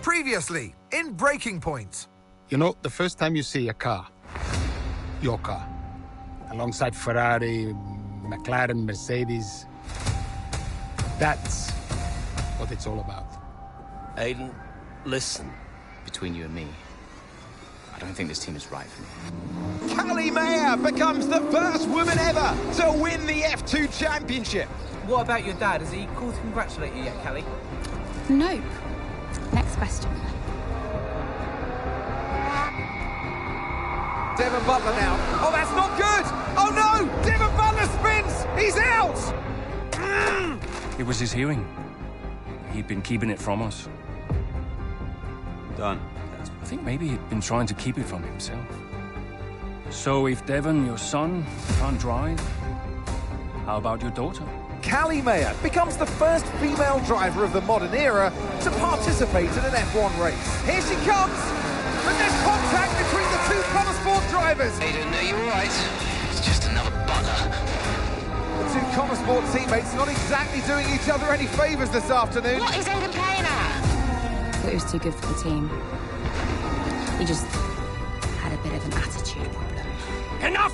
Previously, in Breaking Point. You know, the first time you see a car, your car, alongside Ferrari, McLaren, Mercedes, that's what it's all about. Aiden, listen. Between you and me, I don't think this team is right for me. Callie Mayer becomes the first woman ever to win the F2 Championship. What about your dad? Has he called to congratulate you yet, Callie? Nope. Next question. Devon Butler now. Oh, that's not good. Oh, no. Devon Butler spins. He's out. It was his hearing. He'd been keeping it from us. Done. I think maybe he'd been trying to keep it from himself. So if Devon, your son, can't drive, how about your daughter? Callie Mayer becomes the first female driver of the modern era to participate in an F1 race. Here she comes. But there's contact between the two Connor Sport drivers. Aiden, are you all right? It's just another Butler. The two Connor Sport teammates not exactly doing each other any favours this afternoon. What is Aiden playing at? I thought he was too good for the team. He just had a bit of an attitude problem. Enough!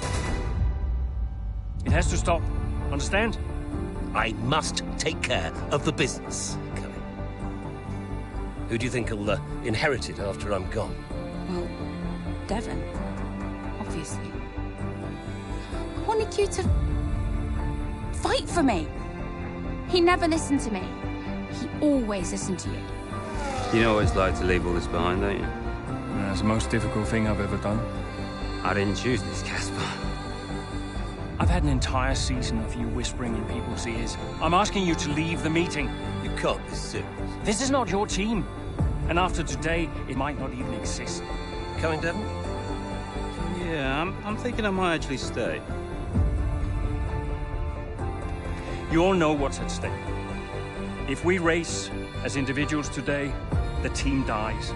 It has to stop. Understand? I must take care of the business, Kelly. Who do you think will inherit it after I'm gone? Well, Devon, obviously. I wanted you to fight for me. He never listened to me. He always listened to you. You know what it's like to leave all this behind, don't you? It's the most difficult thing I've ever done. I didn't choose this, Casper. I've had an entire season of you whispering in people's ears. I'm asking you to leave the meeting. You can't be serious. This is not your team. And after today, it might not even exist. Coming, Devon? Yeah, I'm thinking I might actually stay. You all know what's at stake. If we race as individuals today, the team dies.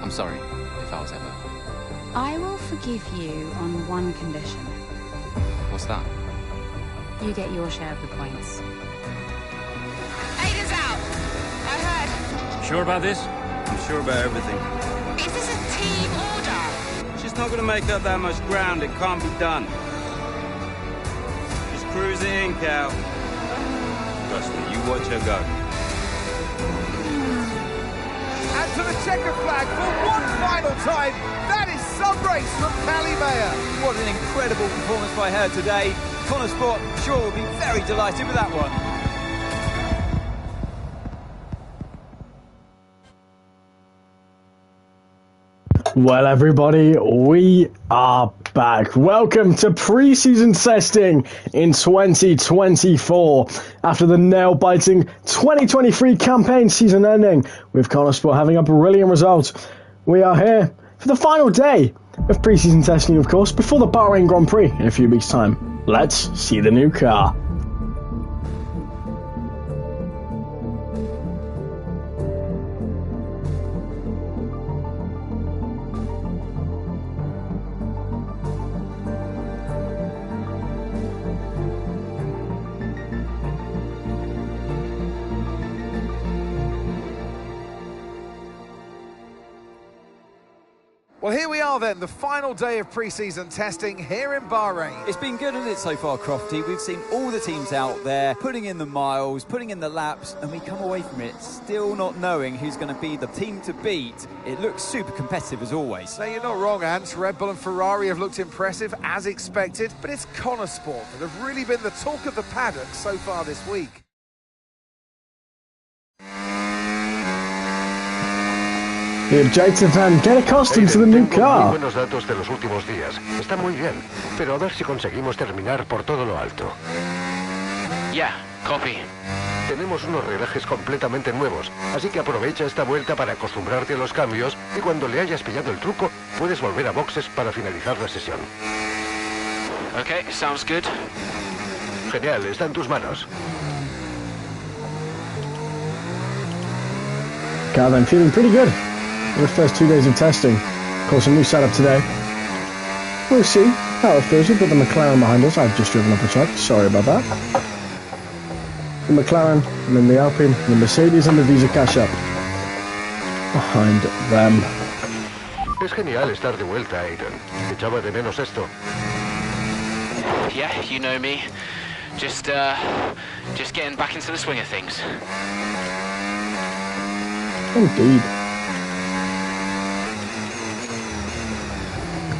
I'm sorry if I was ever. I will forgive you on one condition. What's that? You get your share of the points. Aiden's out. I heard. Sure about this? I'm sure about everything. Is this a team order? She's not going to make up that much ground. It can't be done. Just cruise it in, Cal. Trust me, you watch her go. And to the checker flag for one final time. That is some race from Callie Mayer. What an incredible performance by her today. Connor Sport, sure, will be very delighted with that one. Well, everybody, we are back. Welcome to pre-season testing in 2024. After the nail-biting 2023 campaign season ending, with Connor Sport having a brilliant result, we are here for the final day of pre-season testing, of course, before the Bahrain Grand Prix in a few weeks' time. Let's see the new car. Well, here we are then, the final day of pre-season testing here in Bahrain. It's been good, hasn't it, so far, Crofty? We've seen all the teams out there, putting in the miles, putting in the laps, and we come away from it still not knowing who's going to be the team to beat. It looks super competitive as always. Now, you're not wrong, Ant. Red Bull and Ferrari have looked impressive, as expected, but it's Connor Sport that have really been the talk of the paddock so far this week. The objective then, get accustomed to the new car. Muy buenos datos de los últimos días. Está muy bien, pero a ver si conseguimos terminar por todo lo alto. Yeah, copy. Tenemos unos relajes completamente nuevos, así que aprovecha esta vuelta para acostumbrarte a los cambios y cuando le hayas pillado el truco, puedes volver a boxes para finalizar la sesión. Okay, sounds good. Genial, está en tus manos. Car then feeling pretty good in the first 2 days of testing. Of course, a new setup today. We'll see how it feels. We've got the McLaren behind us. I've just driven up a truck. Sorry about that. The McLaren, and then the Alpine, the Mercedes, and the Visa Cash Up. behind them. Es genial estar de vuelta, Aiden. Echaba de menos esto. Yeah, you know me. Just getting back into the swing of things. Indeed.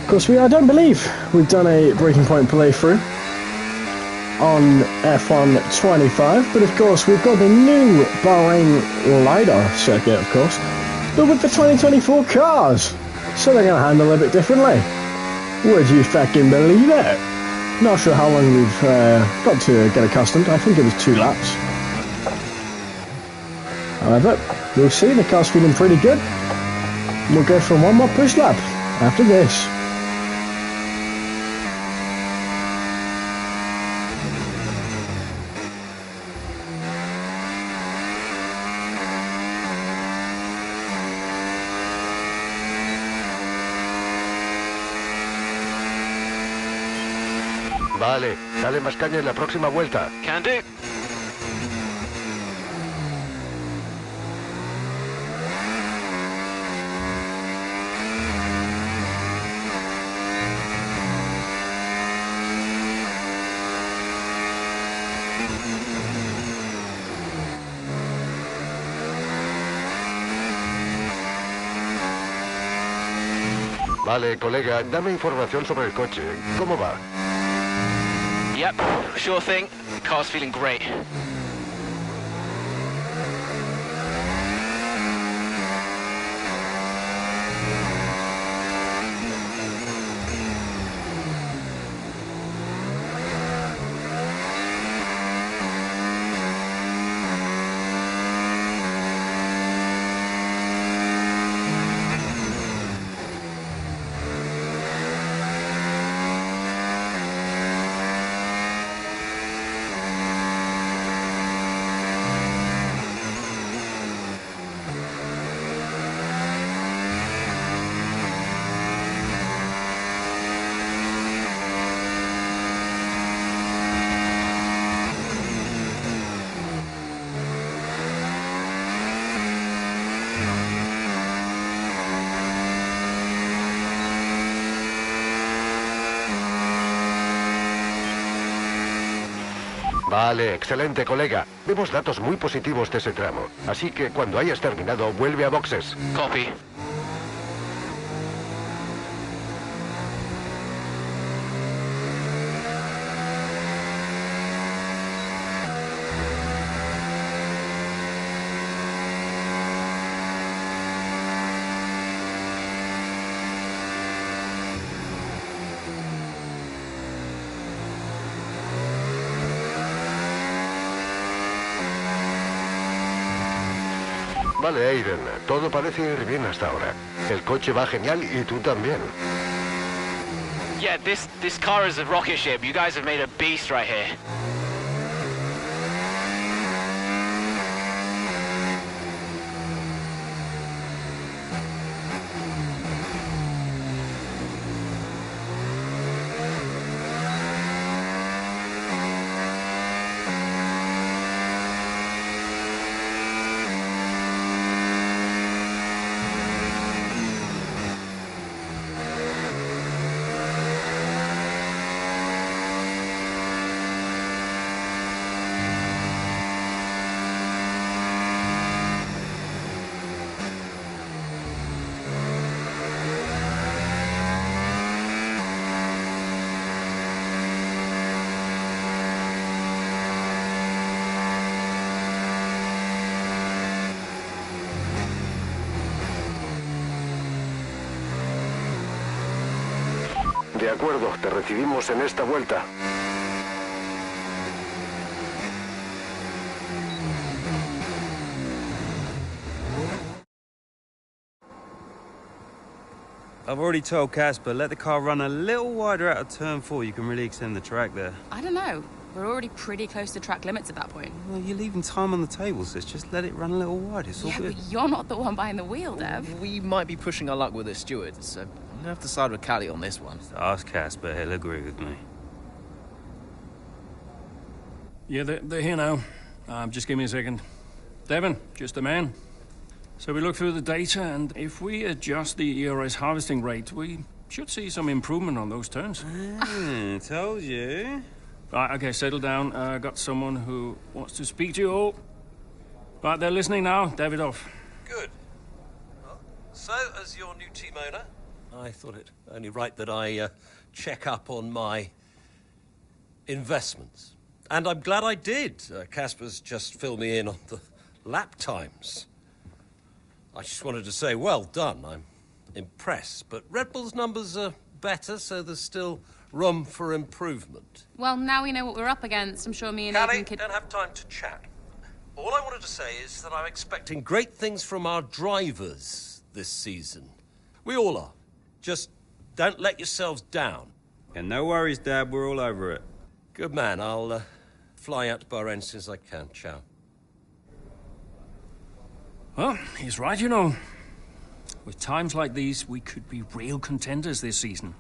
Of course, I don't believe we've done a Breaking Point playthrough on F1 25, but of course we've got the new Bahrain LiDAR circuit, of course, but with the 2024 cars, so they're going to handle it a bit differently. Would you fucking believe it? Not sure how long we've got to get accustomed. I think it was 2 laps. However, we'll see. The car's feeling pretty good. We'll go for one more push lap after this. Vale, dale más caña en la próxima vuelta. Can do. Vale, colega, dame información sobre el coche. ¿Cómo va? Yep, sure thing. Car's feeling great. Vale, excelente, colega. Vemos datos muy positivos de ese tramo. Así que cuando hayas terminado, vuelve a boxes. Copy. Vale, Aiden, todo parece ir bien hasta ahora. El coche va genial y tú también. Yeah, this car is a rocket ship. You guys have made a beast right here. De acuerdo, te recibimos en esta vuelta. I've already told Casper, let the car run a little wider out of turn 4. You can really extend the track there. I don't know. We're already pretty close to track limits at that point. Well, you're leaving time on the table, sis. Just let it run a little wider. It's all good. But you're not the one behind the wheel, Dev. We might be pushing our luck with the stewards, so I'm gonna have to side with Callie on this one. Just ask Casper, he'll agree with me. Yeah, they're here now. Just give me a second. Devon, just a man. So we look through the data, and if we adjust the ERS harvesting rate, we should see some improvement on those turns. Told you. Right, okay, settle down. Got someone who wants to speak to you all. Right, they're listening now. Davidoff. Good. Well, so, as your new team owner, I thought it only right that I check up on my investments. And I'm glad I did. Casper's just filled me in on the lap times. I just wanted to say, well done. I'm impressed. But Red Bull's numbers are better, so there's still room for improvement. Well, now we know what we're up against. I'm sure me and Callie, Aidan could... don't have time to chat. All I wanted to say is that I'm expecting great things from our drivers this season. We all are. Just don't let yourselves down. And no worries, Dad. We're all over it. Good man. I'll fly out to Bahrain as soon as I can. Ciao. Well, he's right, you know. With times like these, we could be real contenders this season.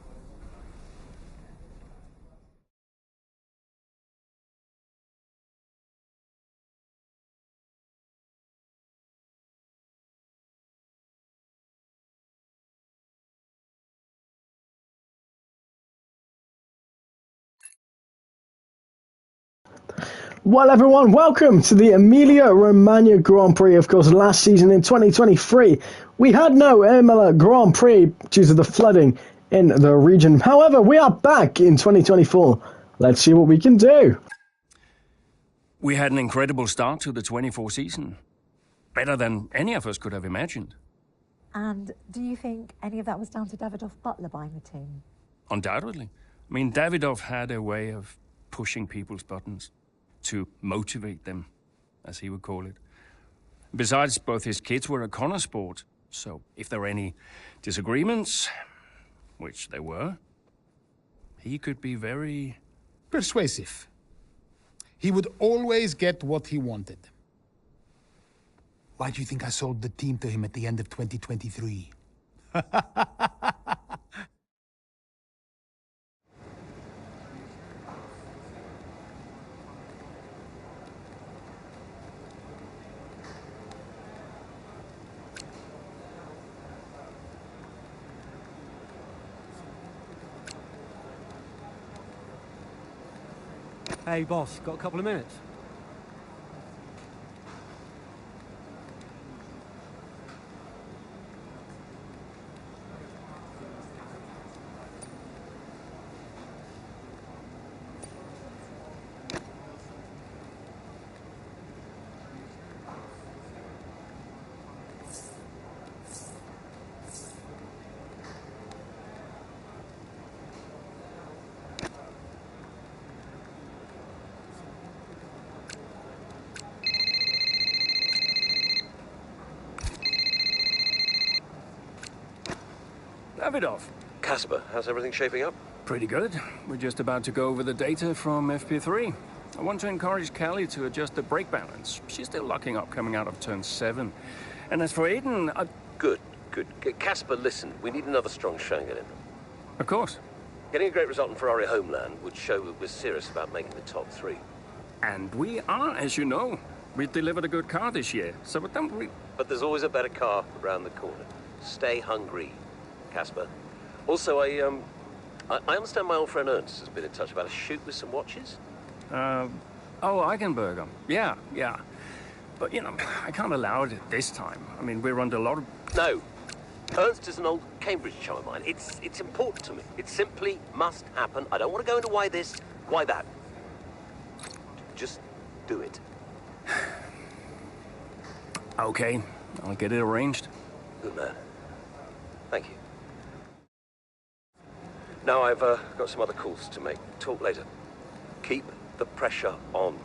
Well, everyone, welcome to the Emilia-Romagna Grand Prix. Of course, last season in 2023, we had no Imola Grand Prix due to the flooding in the region. However, we are back in 2024. Let's see what we can do. We had an incredible start to the 24 season. Better than any of us could have imagined. And do you think any of that was down to Davidoff Butler buying the team? Undoubtedly. I mean, Davidoff had a way of pushing people's buttons. To motivate them, as he would call it. Besides, both his kids were a Connor sport, so if there were any disagreements, which there were, he could be very... persuasive. He would always get what he wanted. Why do you think I sold the team to him at the end of 2023? Hey, boss, got a couple of minutes? Davidoff. Casper, how's everything shaping up? Pretty good. We're just about to go over the data from FP3. I want to encourage Callie to adjust the brake balance. She's still locking up coming out of turn 7. And as for Aidan, Good. Casper, listen, we need another strong showing at him. Of course. Getting a great result in Ferrari homeland would show that we're serious about making the top 3. And we are, as you know. We've delivered a good car this year, so don't we... But there's always a better car around the corner. Stay hungry, Casper. Also, I understand my old friend Ernst has been in touch about a shoot with some watches. Oh, Eichenberger. Yeah. But, you know, I can't allow it at this time. I mean, we're under a lot of... No. Ernst is an old Cambridge chum of mine. It's important to me. It simply must happen. I don't want to go into why this, why that. Just do it. Okay, I'll get it arranged. Good man. Thank you. Now I've got some other calls to make. Talk later. Keep the pressure on.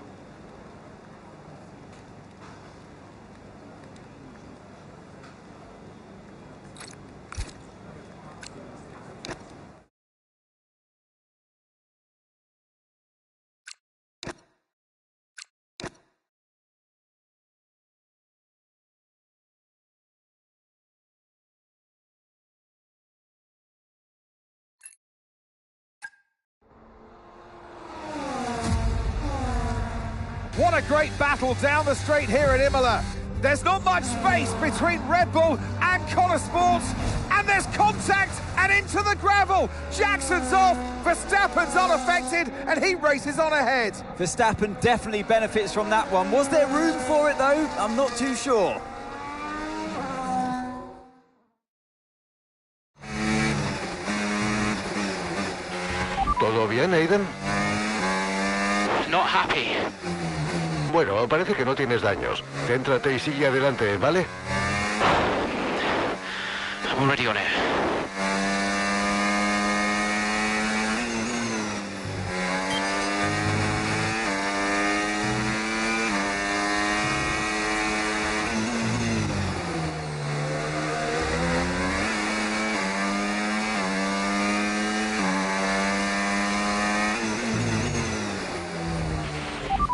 What a great battle down the straight here at Imola. There's not much space between Red Bull and Connor Sports, and there's contact and into the gravel. Jackson's off, Verstappen's unaffected, and he races on ahead. Verstappen definitely benefits from that one. Was there room for it though? I'm not too sure. ¿Todo bien, Aiden? Not happy. Bueno, parece que no tienes daños. Céntrate y sigue adelante, ¿vale? I'm already on it.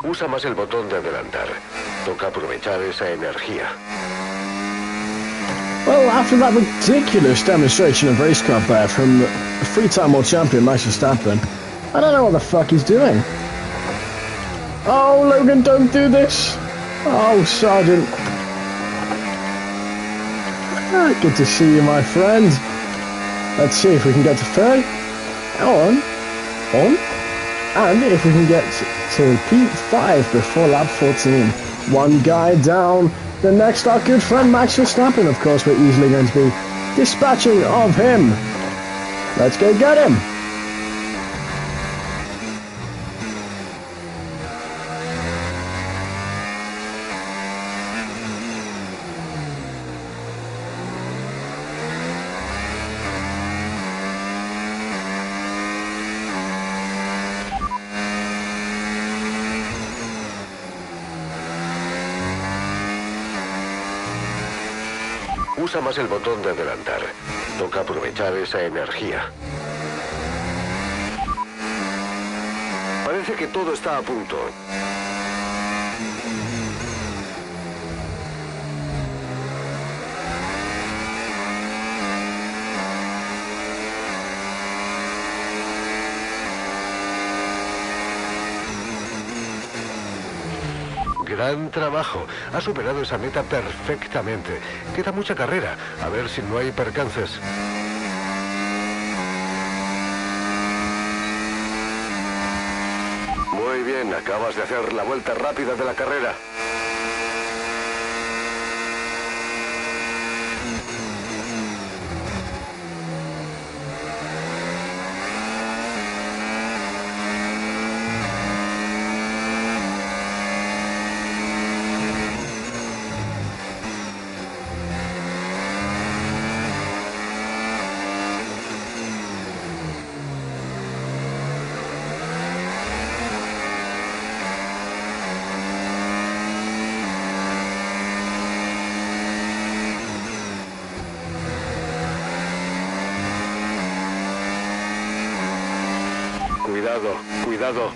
Usa más el botón de adelantar. Toca aprovechar esa energía. Well, after that ridiculous demonstration of race car there from the three-time world champion Max Verstappen, I don't know what the fuck he's doing. Oh, Logan, don't do this. Oh, Sergeant. Ah, good to see you, my friend. Let's see if we can get to third. On. And if we can get to P5 before lap 14. One guy down. The next, our good friend Max Verstappen, of course, we're easily going to be dispatching of him. Let's go get him. Usa más el botón de adelantar. Toca aprovechar esa energía. Parece que todo está a punto. Gran trabajo. Ha superado esa meta perfectamente. Queda mucha carrera. A ver si no hay percances. Muy bien, acabas de hacer la vuelta rápida de la carrera. Cuidado, cuidado.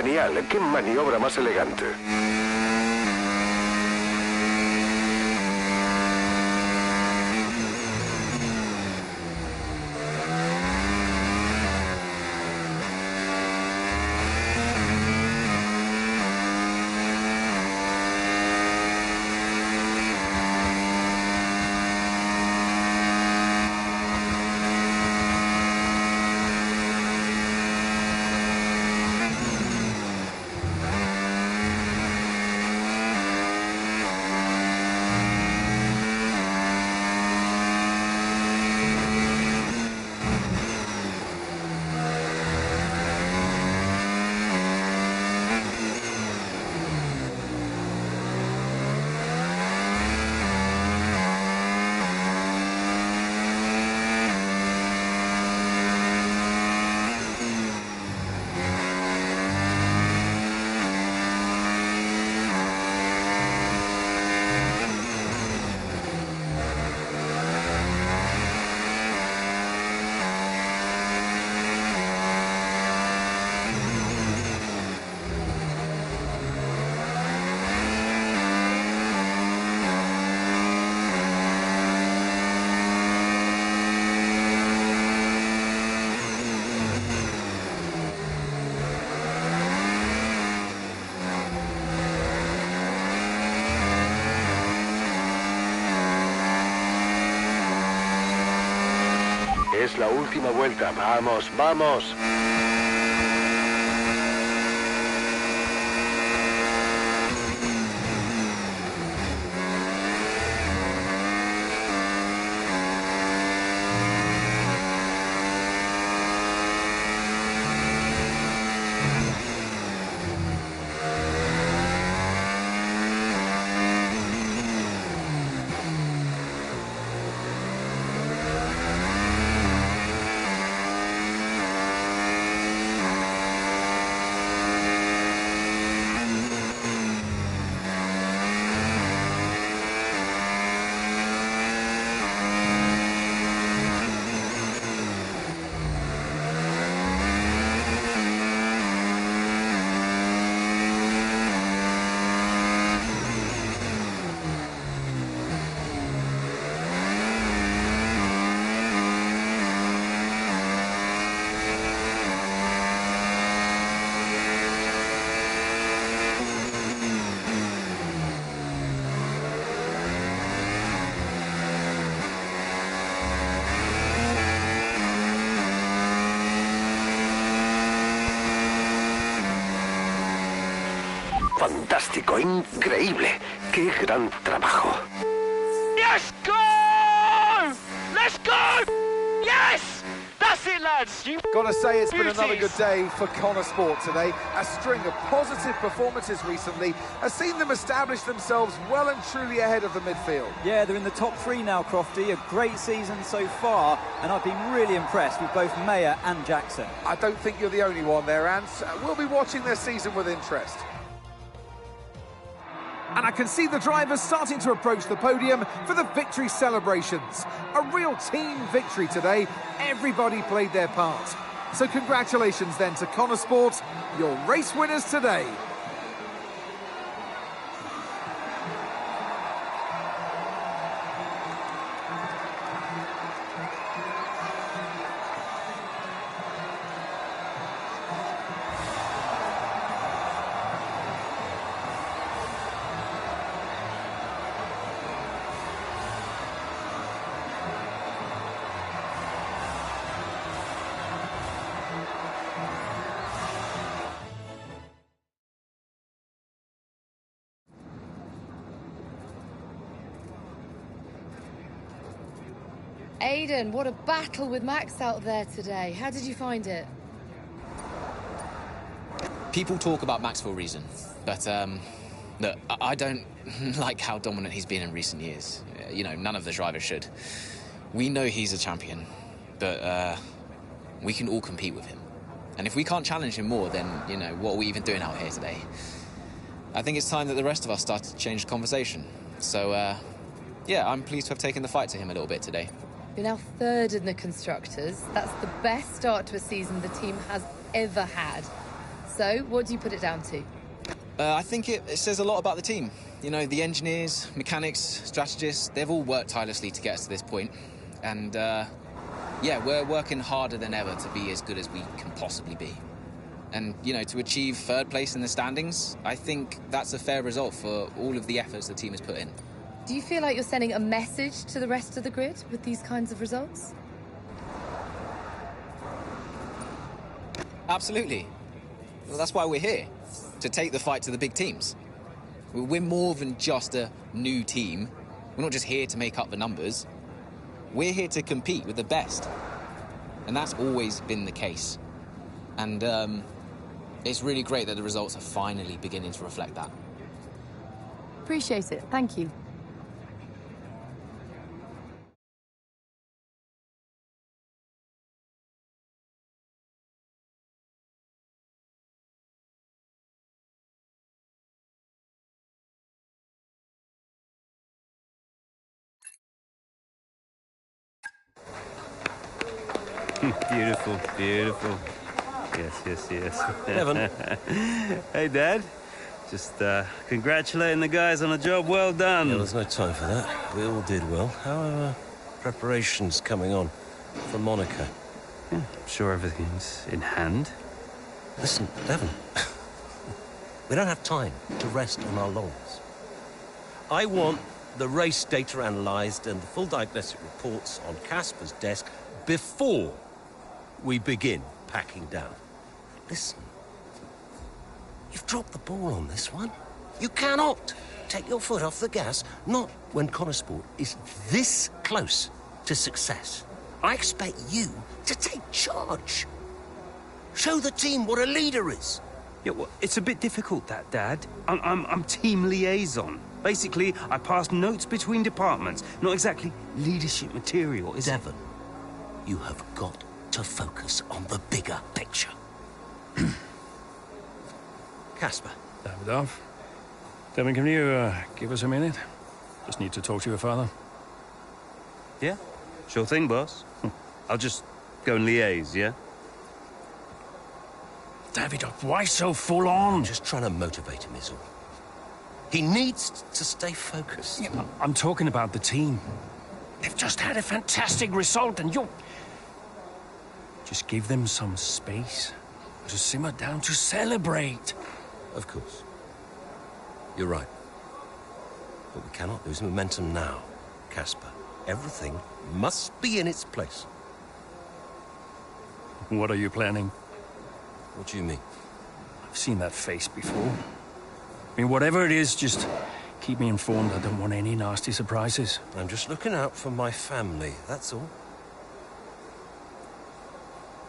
Genial, qué maniobra más elegante. Es la última vuelta. Vamos, vamos. Fantástico, increíble. Qué gran trabajo. Yes, go! Let's go! Yes! That's it, lads. Gotta say, it's been another Beauties. good day for Connor Sport today. A string of positive performances recently has seen them establish themselves well and truly ahead of the midfield. Yeah, they're in the top three now, Crofty. A great season so far, and I've been really impressed with both Mayer and Jackson. I don't think you're the only one there, Ants. We'll be watching their season with interest. And I can see the drivers starting to approach the podium for the victory celebrations. A real team victory today. Everybody played their part. So congratulations then to Connor Sport, your race winners today. Aiden, what a battle with Max out there today. How did you find it? People talk about Max for a reason, but look, I don't like how dominant he's been in recent years. You know, none of the drivers should. We know he's a champion, but we can all compete with him. And if we can't challenge him more, then, you know, what are we even doing out here today? I think it's time that the rest of us start to change the conversation. So, yeah, I'm pleased to have taken the fight to him a little bit today. You're now third in the Constructors. That's the best start to a season the team has ever had. So, what do you put it down to? I think it says a lot about the team. You know, the engineers, mechanics, strategists, they've all worked tirelessly to get us to this point. And, yeah, we're working harder than ever to be as good as we can possibly be. And, you know, to achieve third place in the standings, I think that's a fair result for all of the efforts the team has put in. Do you feel like you're sending a message to the rest of the grid with these kinds of results? Absolutely. Well, that's why we're here, to take the fight to the big teams. We're more than just a new team. We're not just here to make up the numbers. We're here to compete with the best. And that's always been the case. And it's really great that the results are finally beginning to reflect that. Appreciate it. Thank you. Beautiful, beautiful. Yes, yes, yes. Devon. Hey, Dad. Just congratulating the guys on a job well done. Yeah, there's no time for that. We all did well. How are preparations coming on for Monaco? Yeah, I'm sure everything's in hand. Listen, Devon. We don't have time to rest on our laurels. I want the race data analysed and the full diagnostic reports on Casper's desk before we begin packing down. Listen, you've dropped the ball on this one. You cannot take your foot off the gas, not when Connosport is this close to success. I expect you to take charge. Show the team what a leader is. Yeah, well, it's a bit difficult, that, Dad. I'm team liaison. Basically, I pass notes between departments. Not exactly leadership material, is it? Devon, you have got to focus on the bigger picture. Casper. Davidoff. Devon, can you give us a minute? Just need to talk to your father. Yeah, sure thing, boss. I'll just go and liaise, yeah? Davidoff, why so full on? I'm just trying to motivate him, is all. He needs to stay focused. Yeah, I'm talking about the team. They've just had a fantastic result, and you're... Just give them some space to simmer down, to celebrate. Of course. You're right. But we cannot lose momentum now, Casper. Everything must be in its place. What are you planning? What do you mean? I've seen that face before. I mean, whatever it is, just keep me informed. I don't want any nasty surprises. I'm just looking out for my family, that's all.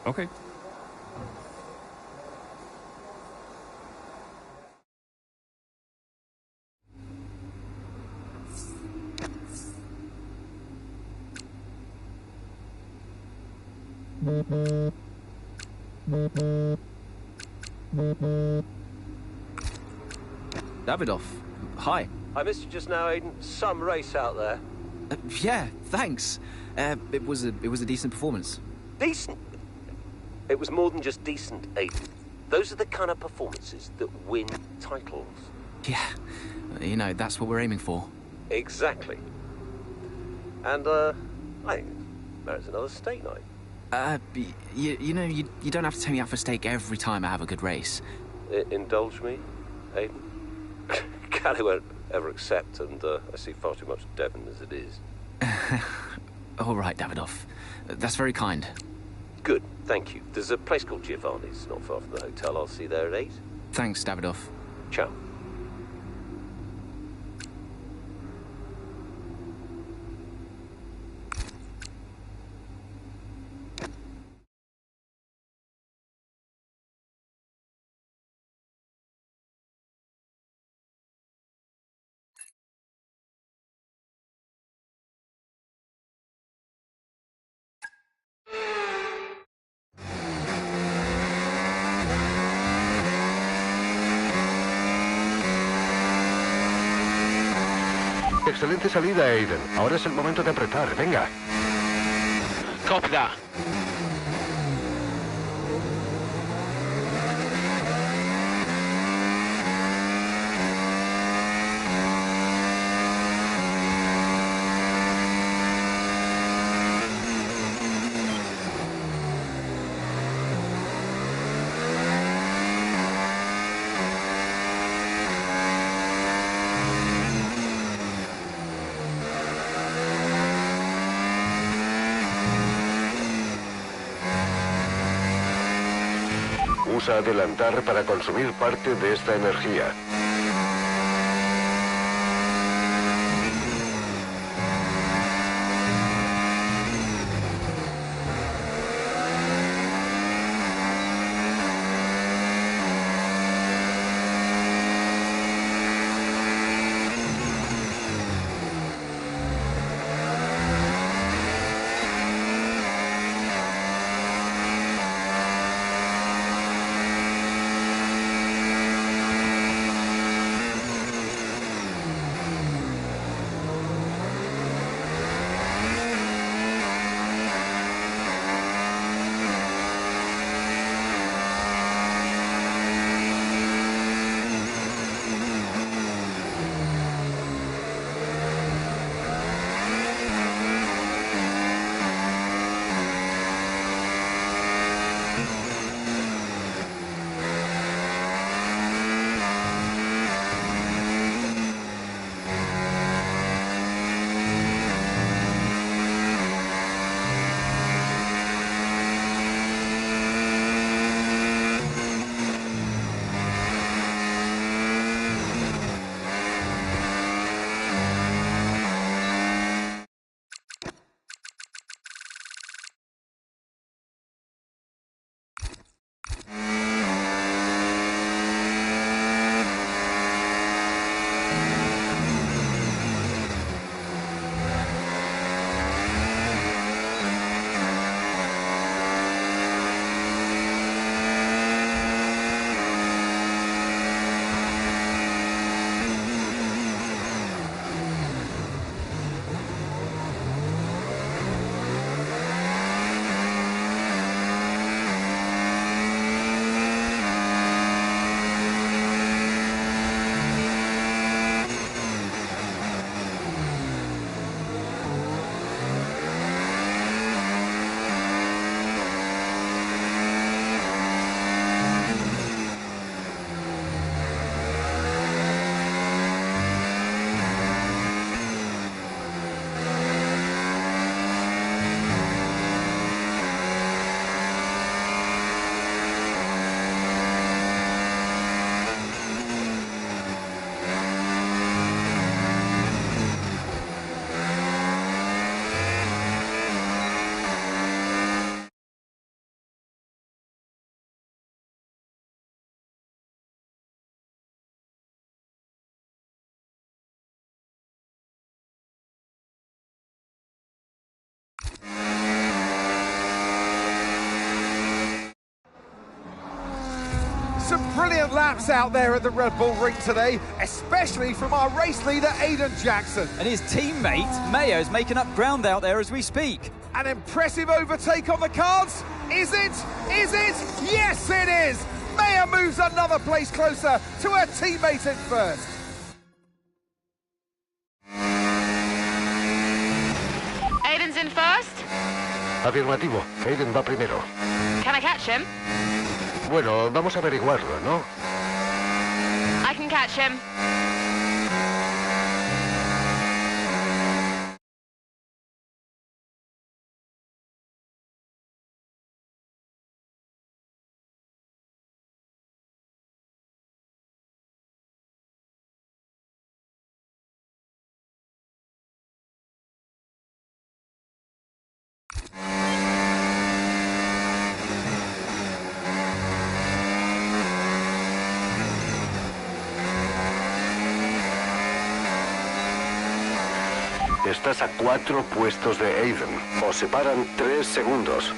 Okay. Davidoff, hi. I missed you just now, Aiden. Some race out there. Yeah, thanks. It was a decent performance. Decent? It was more than just decent, Aiden. Those are the kind of performances that win titles. Yeah, you know, that's what we're aiming for. Exactly. And, I think merits another steak night. You know, you don't have to take me out for steak every time I have a good race. Indulge me, Aiden. Callie won't ever accept, and I see far too much Devon as it is. All right, Davidoff. That's very kind. Good, thank you. There's a place called Giovanni's, not far from the hotel. I'll see you there at 8. Thanks, Davidoff. Ciao. Excelente salida, Aiden. Ahora es el momento de apretar. Venga. Copy that. Vamos a adelantar para consumir parte de esta energía. Some brilliant laps out there at the Red Bull Ring today, especially from our race leader, Aiden Jackson. And his teammate, Mayo, is making up ground out there as we speak. An impressive overtake on the cards. Is it? Is it? Yes, it is. Mayo moves another place closer to her teammate in first. Aiden's in first? Afirmativo, Aiden va primero. Can I catch him? Bueno, vamos a averiguarlo, ¿no? I can catch him. Estás a 4 puestos de Aiden. Os separan 3 segundos.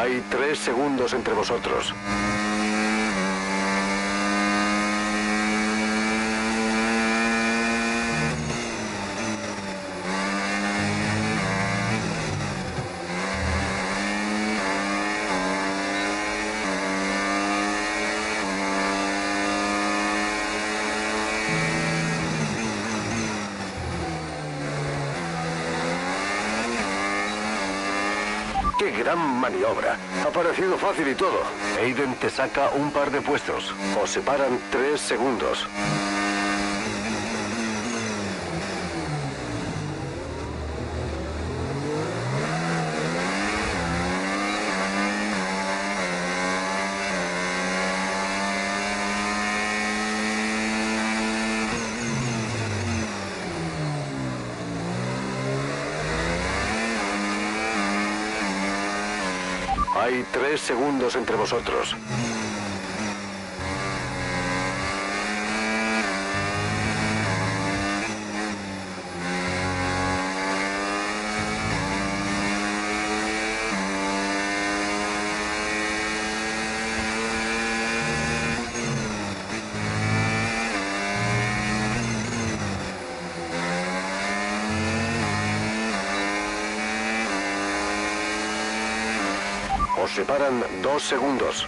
Hay 3 segundos entre vosotros. ¡Qué gran maniobra! Ha parecido fácil y todo. Aiden te saca un par de puestos. Os separan 3 segundos. Hay 3 segundos entre vosotros. Os separan 2 segundos.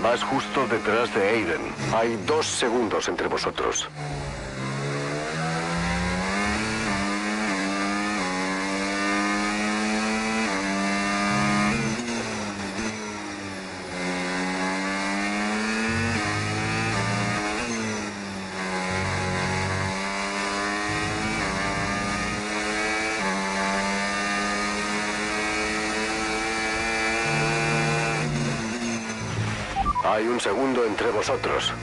Vas justo detrás de Aiden. Hay 2 segundos entre vosotros. Hay 1 segundo entre vosotros.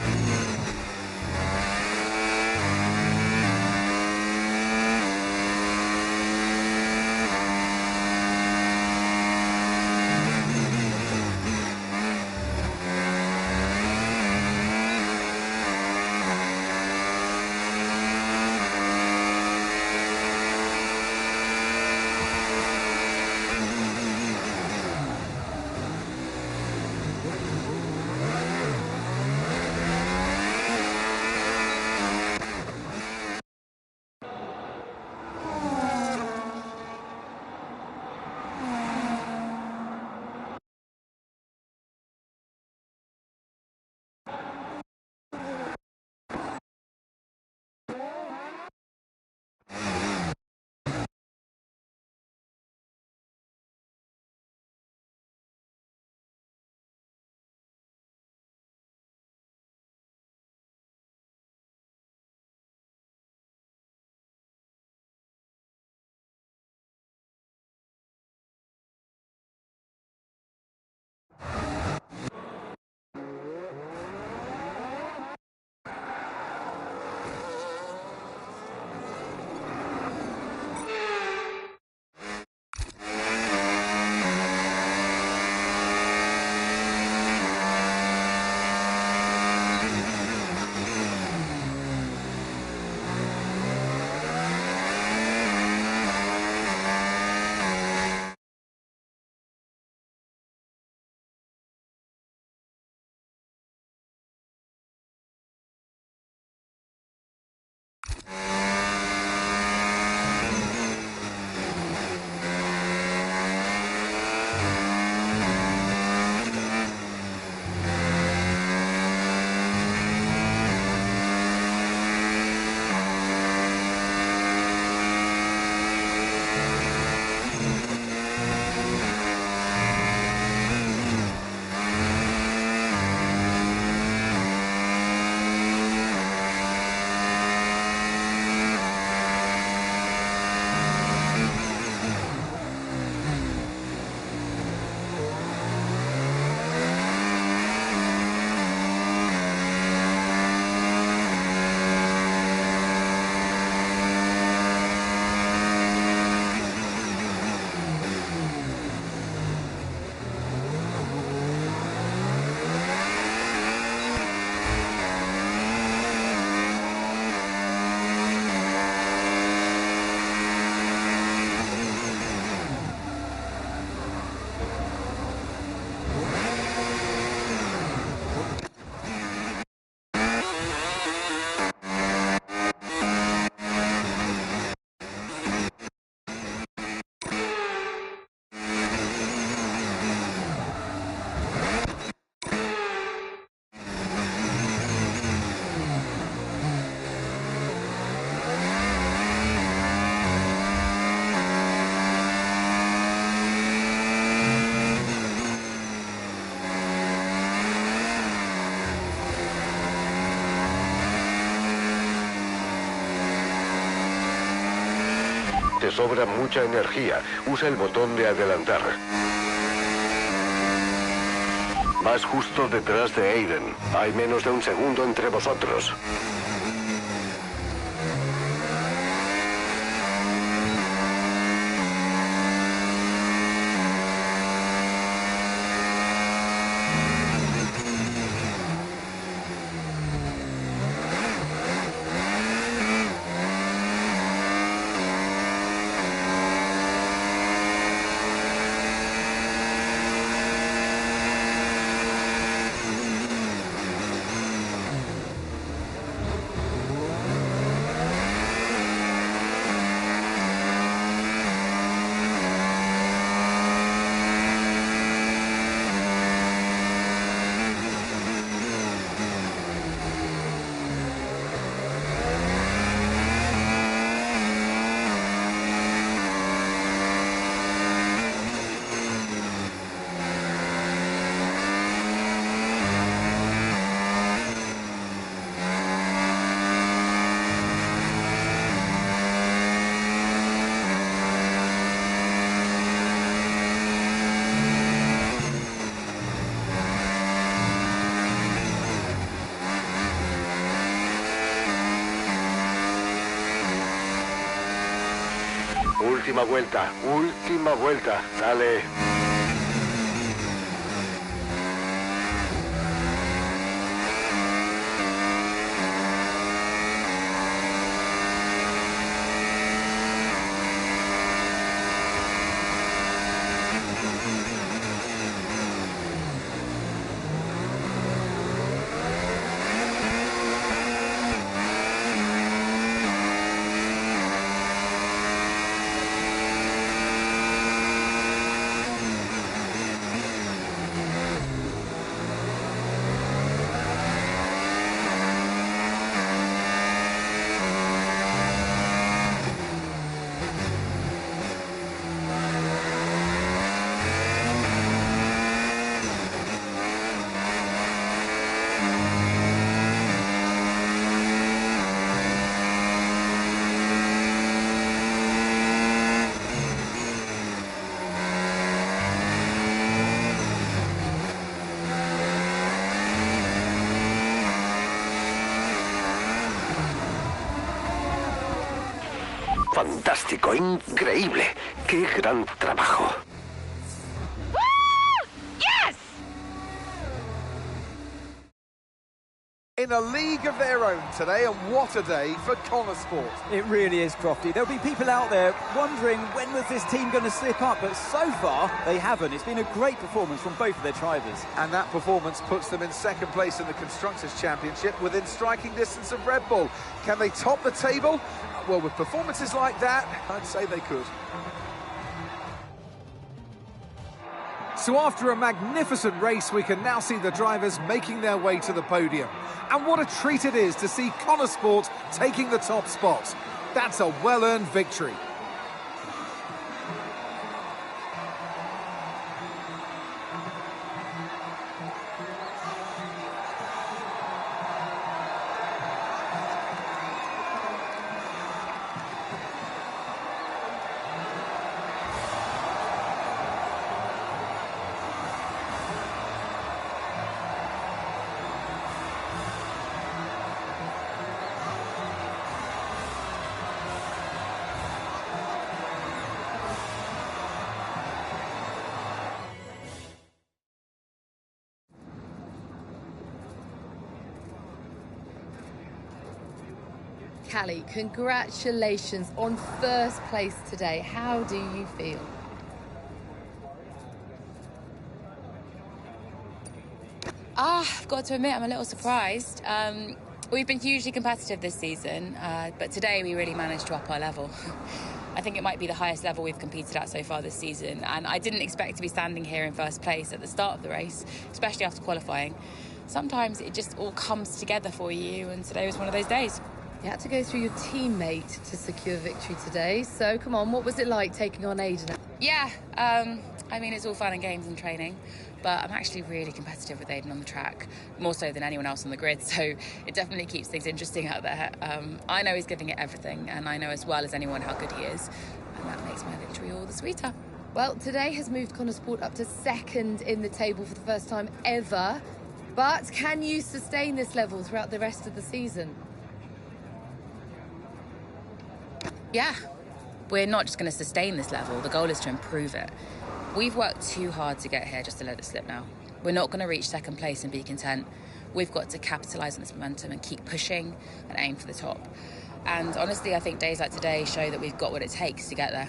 te sobra mucha energía. Usa el botón de adelantar. Vas justo detrás de Aiden. Hay menos de un segundo entre vosotros. Última vuelta, dale. Fantástico, increíble. ¡Qué gran trabajo! Yes! In a league of their own today, and what a day for Connor Sport. It really is, Crofty. There'll be people out there wondering when was this team going to slip up, but so far they haven't. It's been a great performance from both of their drivers. And that performance puts them in second place in the Constructors' Championship within striking distance of Red Bull. Can they top the table? Well, with performances like that, I'd say they could. So after a magnificent race, we can now see the drivers making their way to the podium. And what a treat it is to see Connor Sport taking the top spot. That's a well-earned victory. Callie, congratulations on first place today. How do you feel? I've got to admit, I'm a little surprised. We've been hugely competitive this season, but today we really managed to up our level. I think it might be the highest level we've competed at so far this season, and I didn't expect to be standing here in first place at the start of the race, especially after qualifying. Sometimes it just all comes together for you, and today was one of those days. You had to go through your teammate to secure victory today. So, come on, what was it like taking on Aiden? Yeah, I mean, it's all fun and games and training, but I'm actually really competitive with Aiden on the track, more so than anyone else on the grid, so it definitely keeps things interesting out there. I know he's giving it everything, and I know as well as anyone how good he is, and that makes my victory all the sweeter. Well, today has moved Connor Sport up to second in the table for the first time ever, but can you sustain this level throughout the rest of the season? Yeah, we're not just going to sustain this level. The goal is to improve it. We've worked too hard to get here just to let it slip now. We're not going to reach second place and be content. We've got to capitalise on this momentum and keep pushing and aim for the top. And honestly, I think days like today show that we've got what it takes to get there.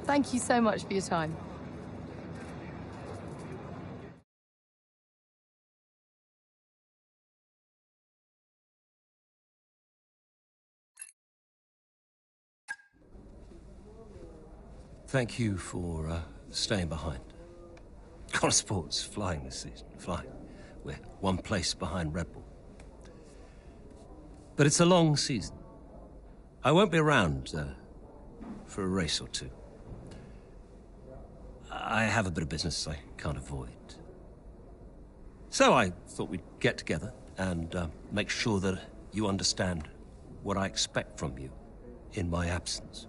Thank you so much for your time. Thank you for staying behind. Connor Sport's flying this season, flying. We're one place behind Red Bull. But it's a long season. I won't be around for a race or two. I have a bit of business I can't avoid. So I thought we'd get together and make sure that you understand what I expect from you in my absence.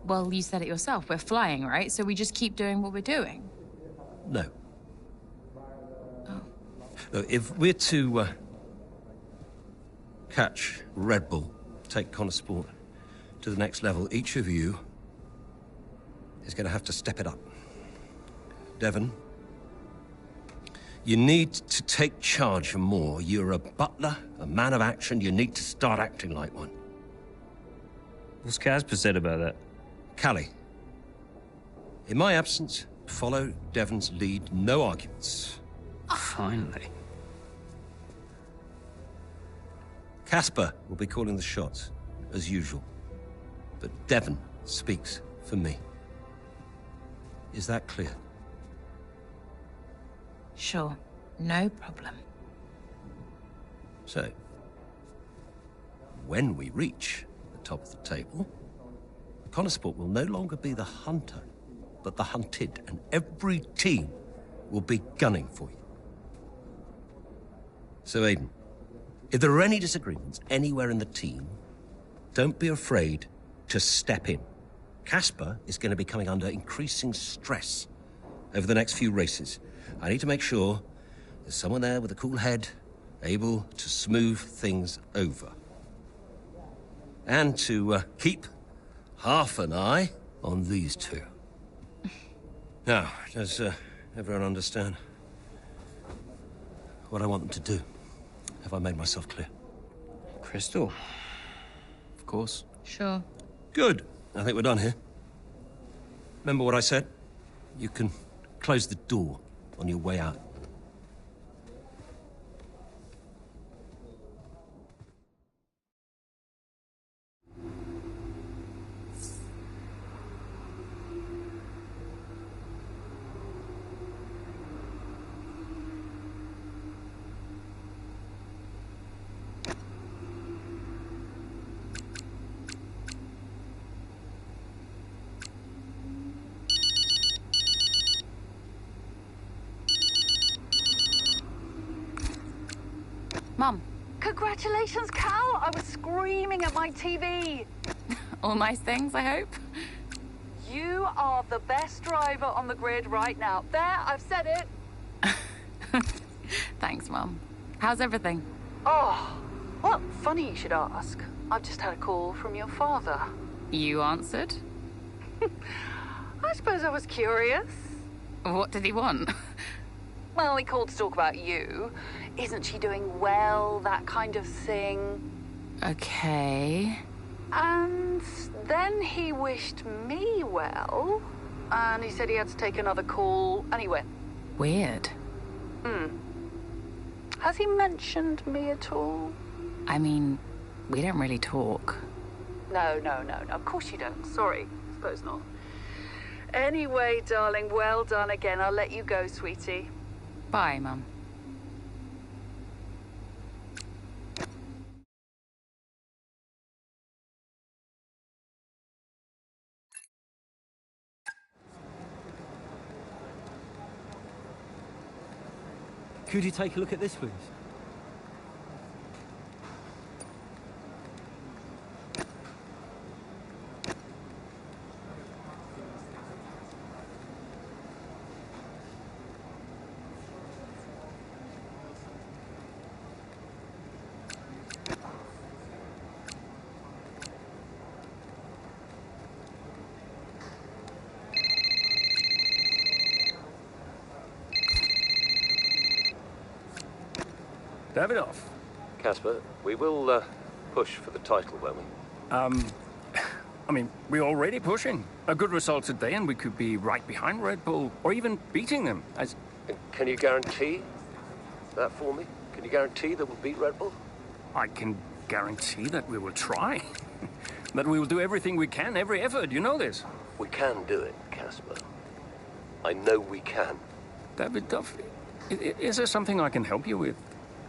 Well, you said it yourself. We're flying, right? So we just keep doing what we're doing. No. Oh. No, if we're to catch Red Bull, take Connor Sport to the next level, each of you is going to have to step it up. Devon, you need to take charge more. You're a butler, a man of action. You need to start acting like one. What's Casper said about that? Callie, in my absence, follow Devon's lead, no arguments. Finally. Casper will be calling the shots, as usual. But Devon speaks for me. Is that clear? Sure, no problem. So, when we reach the top of the table, Connor Sport will no longer be the hunter, but the hunted, and every team will be gunning for you. So, Aiden, if there are any disagreements anywhere in the team, don't be afraid to step in. Casper is going to be coming under increasing stress over the next few races. I need to make sure there's someone there with a cool head, able to smooth things over. And to keep half an eye on these two. Now, does everyone understand what I want them to do? Have I made myself clear? Crystal. Of course. Sure. Good. I think we're done here. Remember what I said? You can close the door on your way out. Mum. Congratulations, Cal! I was screaming at my TV. All nice things, I hope? You are the best driver on the grid right now. There, I've said it. Thanks, Mum. How's everything? Oh, well, funny you should ask. I've just had a call from your father. You answered? I suppose I was curious. What did he want? Well, he called to talk about you. Isn't she doing well? That kind of thing. Okay. And then he wished me well. And he said he had to take another call. And he went. Weird. Has he mentioned me at all? I mean, we don't really talk. No. Of course you don't. Sorry. I suppose not. Anyway, darling, well done again. I'll let you go, sweetie. Bye, Mum. Could you take a look at this, please? Davidoff. Casper, we will push for the title, won't we? I mean, we're already pushing. A good result today and we could be right behind Red Bull, or even beating them. And can you guarantee that for me? Can you guarantee that we'll beat Red Bull? I can guarantee that we will try. That we will do everything we can, every effort, you know this. We can do it, Casper. I know we can. Davidoff, is there something I can help you with?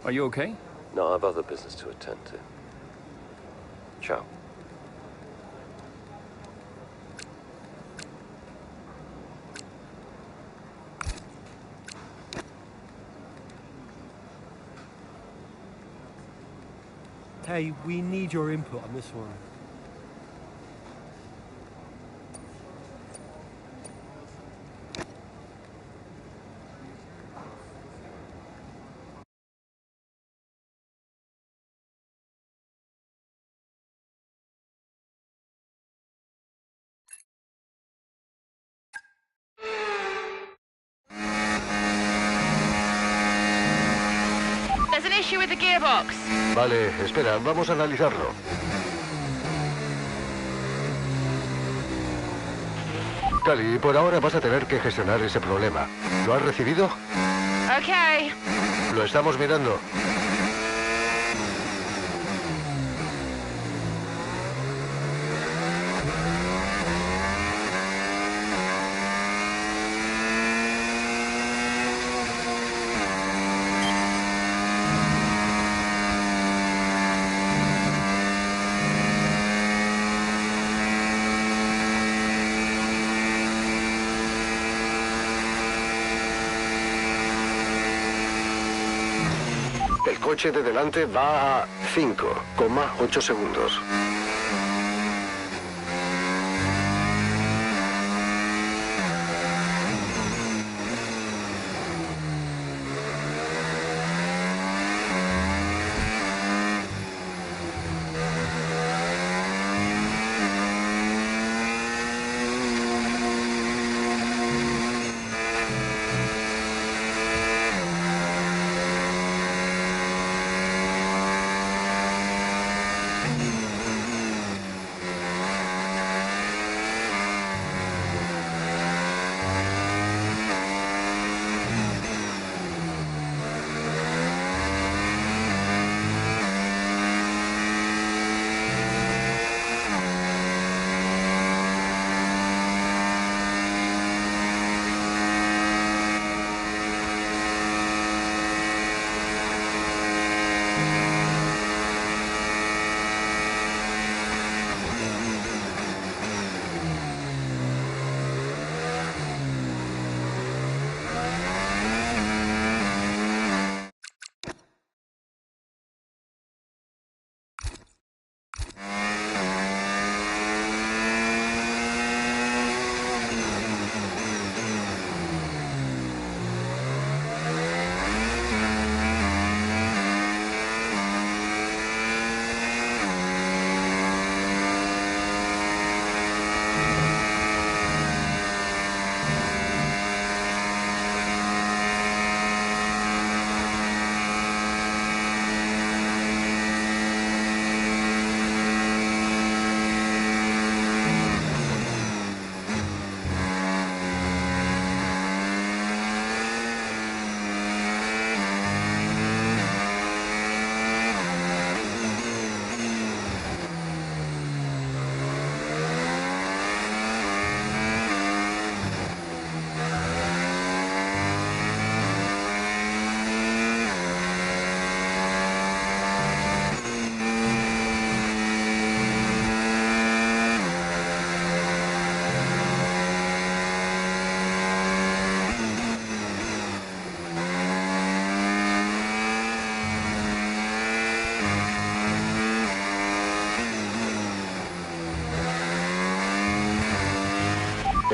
Are you okay? No, I have other business to attend to. Ciao. Hey, we need your input on this one. There's an issue with the gearbox. Vale, espera, vamos a analizarlo. Cali, por ahora vas a tener que gestionar ese problema. ¿Lo has recibido? Okay. Lo estamos mirando. El coche de delante va a 5,8 segundos.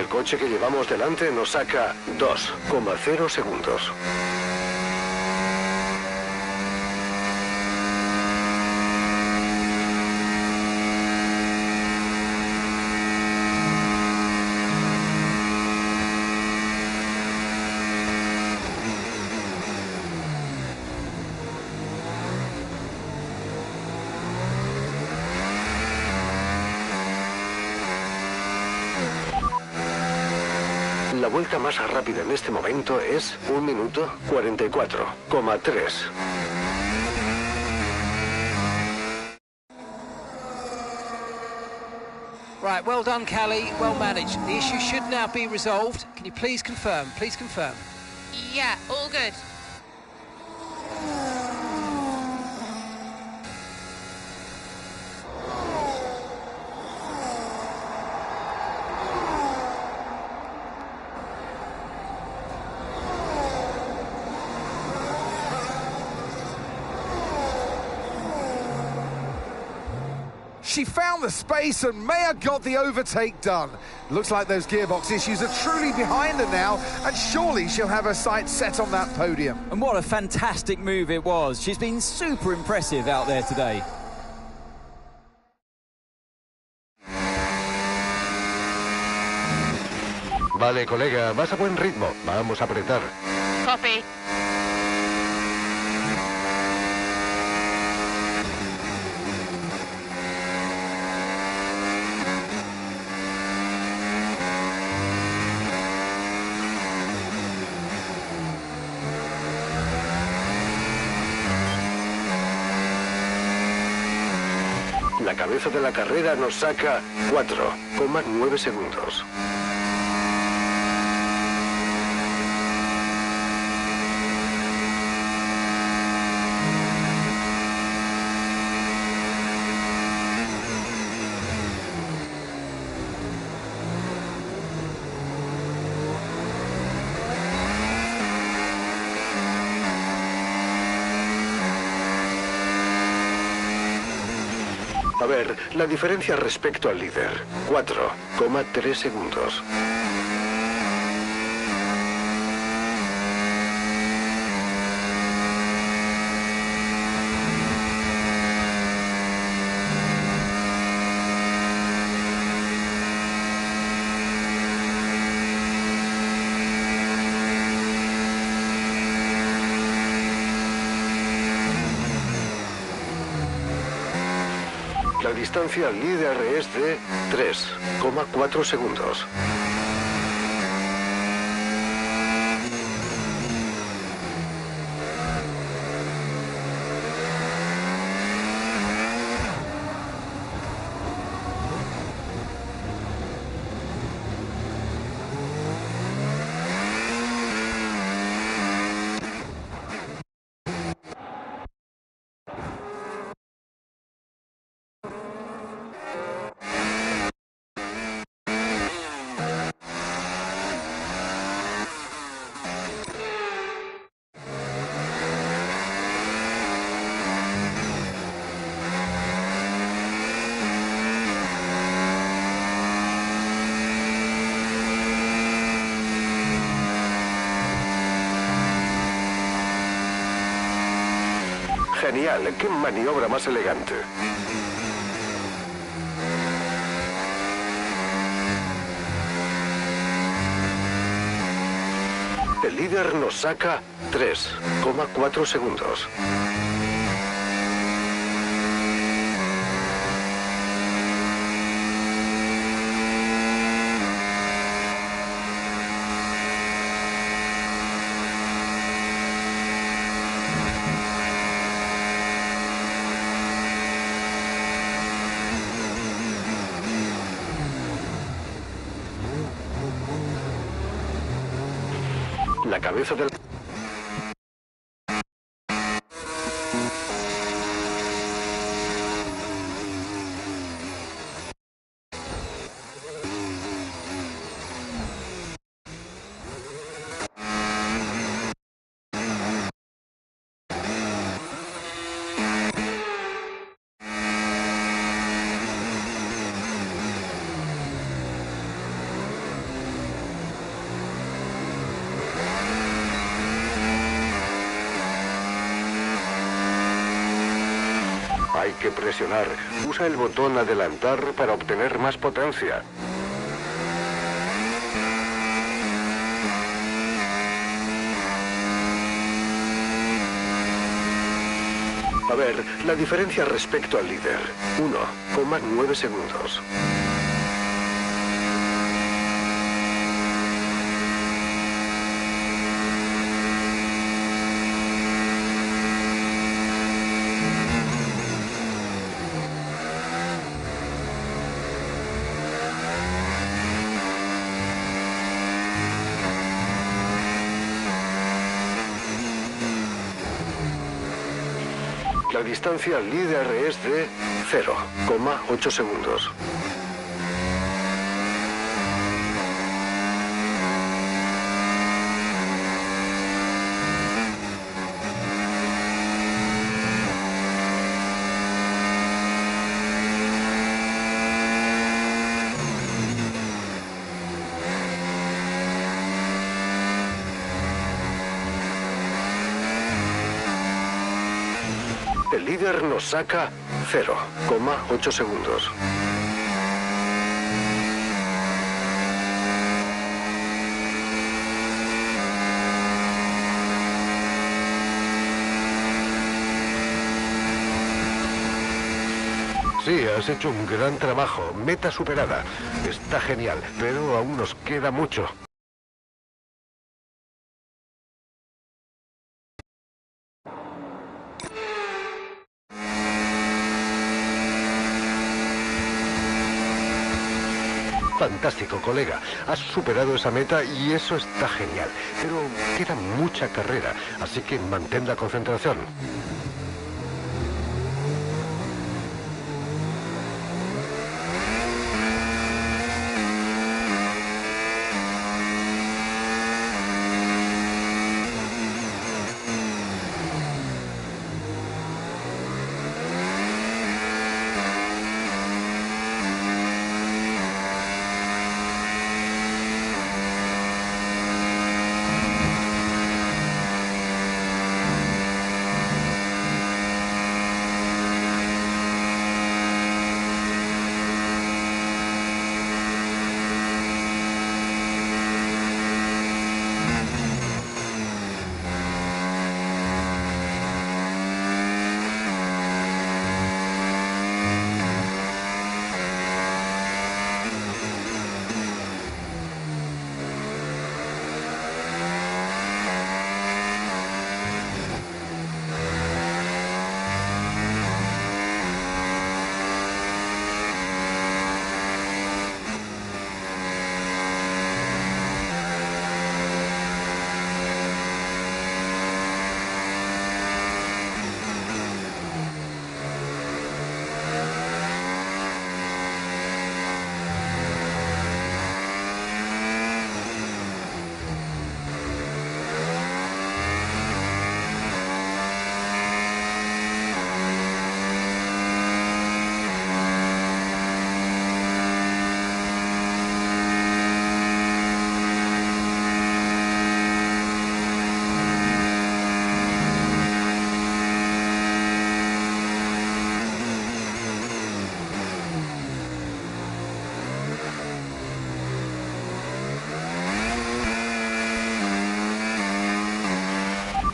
El coche que llevamos delante nos saca 2,0 segundos. La vuelta más rápida en este momento es 1 minuto 44,3. Right, well done, Callie. Well managed. The issue should now be resolved. Can you please confirm? Please confirm. Yeah, all good. She found the space and Maya got the overtake done. Looks like those gearbox issues are truly behind her now, and surely she'll have her sights set on that podium. And what a fantastic move it was. She's been super impressive out there today. Vale, colega, vas a buen ritmo. Vamos a apretar. Copy. La cabeza de la carrera nos saca 4,9 segundos. A ver, la diferencia respecto al líder, 4,3 segundos. La distancia al líder es de 3,4 segundos. Genial, qué maniobra más elegante. El líder nos saca 3,4 segundos. La cabeza del... Hay que presionar. Usa el botón adelantar para obtener más potencia. A ver, la diferencia respecto al líder. 1,9 segundos. La distancia al líder es de 0,8 segundos. El líder nos saca 0,8 segundos. Sí, has hecho un gran trabajo. Meta superada. Está genial, pero aún nos queda mucho. Fantástico, colega. Has superado esa meta y eso está genial. Pero queda mucha carrera, así que mantén la concentración.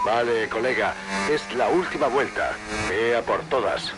Vale, colega, es la última vuelta. Ve a por todas.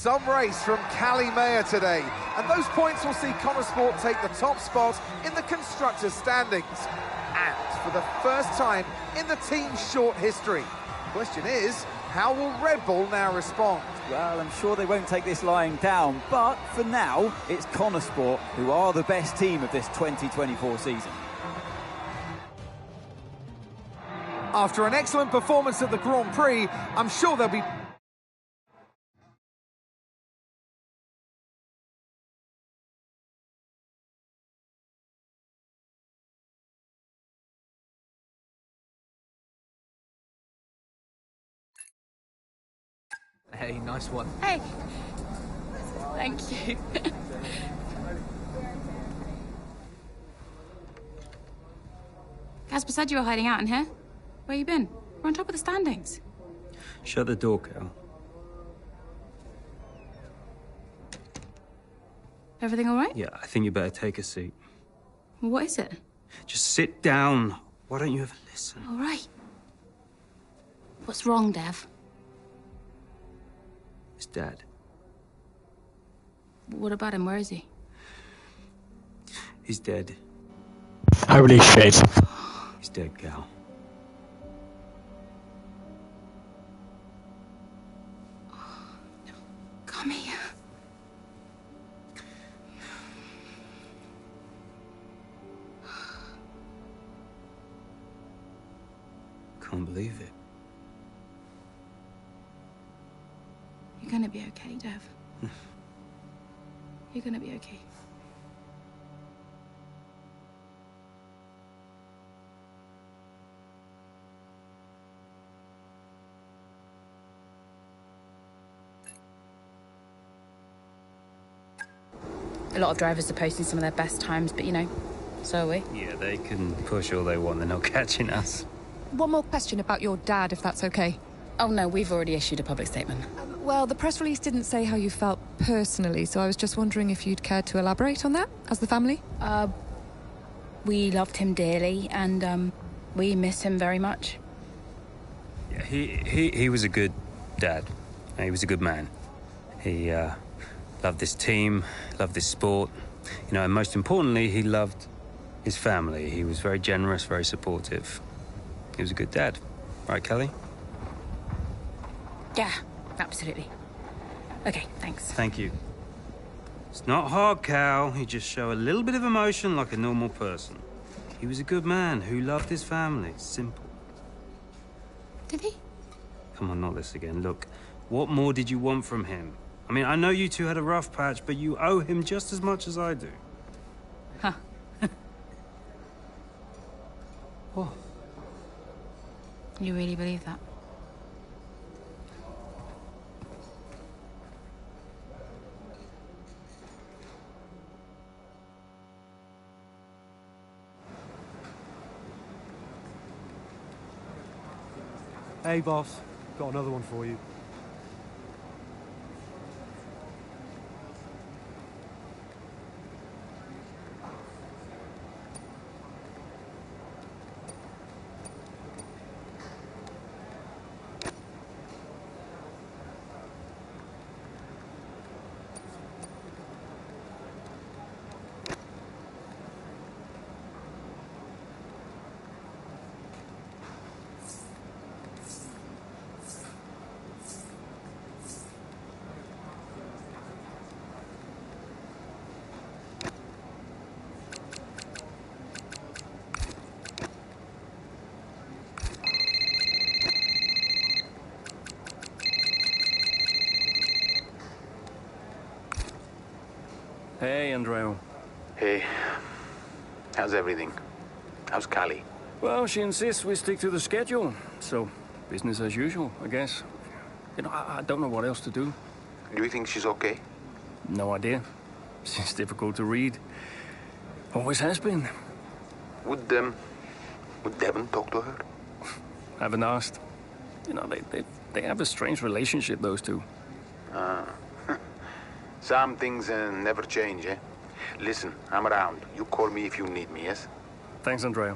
Some race from Callie Mayer today, and those points will see Connosport take the top spot in the constructors' standings. And for the first time in the team's short history. The question is, how will Red Bull now respond? Well, I'm sure they won't take this lying down, but for now, it's Connosport who are the best team of this 2024 season. After an excellent performance at the Grand Prix, I'm sure they'll be... Hey, nice one. Hey. Thank you. Casper said you were hiding out in here. Where you been? We're on top of the standings. Shut the door, Cal. Everything all right? Yeah, I think you better take a seat. What is it? Just sit down. Why don't you ever listen? All right. What's wrong, Dev? It's Dad. What about him? Where is he? He's dead. Holy shit. He's dead, Cal. Come here. Can't believe it. You're gonna be okay, Dev. You're gonna be okay. A lot of drivers are posting some of their best times, but you know, so are we. Yeah, they can push all they want. They're not catching us. One more question about your dad, if that's okay. Oh no, we've already issued a public statement. Well, the press release didn't say how you felt personally, so I was just wondering if you'd care to elaborate on that, as the family? We loved him dearly, and we miss him very much. Yeah, he was a good dad. He was a good man. He loved this team, loved this sport. You know, and most importantly, he loved his family. He was very generous, very supportive. He was a good dad. Right, Kelly? Yeah, absolutely. Okay, thanks. Thank you. It's not hard, Cal. You just show a little bit of emotion like a normal person. He was a good man who loved his family. Simple. Did he? Come on, not this again. Look, what more did you want from him? I mean, I know you two had a rough patch, but you owe him just as much as I do. Huh. What? You really believe that? Hey, boss. Got another one for you. Hey, Andreo. Hey, how's everything? How's Callie? Well, she insists we stick to the schedule, so business as usual, I guess. You know, I don't know what else to do. Do you think she's okay? No idea. She's difficult to read. Always has been. Would Devon talk to her? Haven't asked. You know, they have a strange relationship, those two. Some things never change, eh? Listen, I'm around. You call me if you need me, yes? Thanks, Andreo.